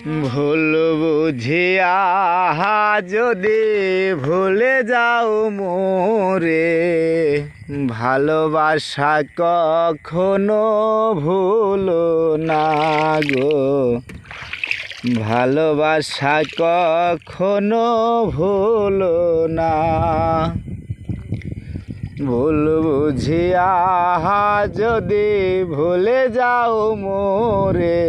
ভুল বুঝিয়া যদি ভুলে যাও মোরে, ভালোবাসা কখনো ভুলো না গো, ভালোবাসা কখনো ভুলো না। ভুল বুঝিয়া যদি ভুলে যাও মোরে,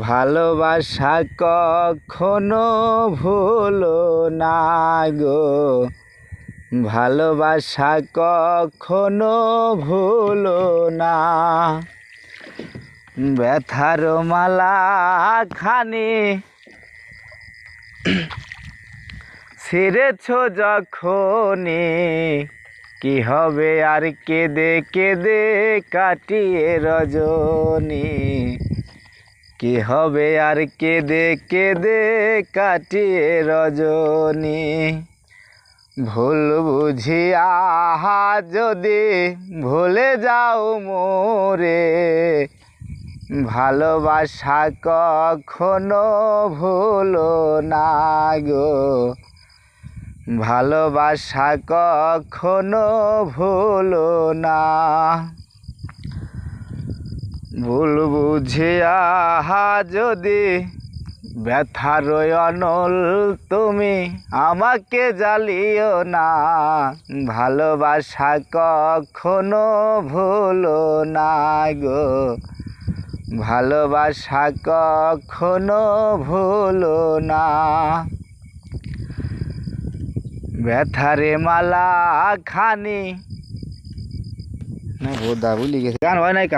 ভালোবাসা কখনো ভুলো না গো, ভালোবাসা কখনো ভুলো না। ব্যথার মালা খানি ছিঁড়েছ যখনই, কি হবে আর কেঁদে কেঁদে কাটিয়ে রজনী, কি হবে আর কেঁদে কেঁদে কাটিয়ে রজনী। ভুল বুঝিয়া যদি ভুলে যাও মোরে, ভালোবাসা কখনো ভুলো না গো, ভালোবাসা কখনো ভুলো না। ভুল বুঝিয়া যদি ব্যথার অনল তুমি আমাকে জ্বালিও না, ভালোবাসা কখনো ভুলো না গো, ভালোবাসা কখনো ভুলো না। ব্যথারে মালা খানি না বোধা ভুলি গেছে, গান হয় নাই কা।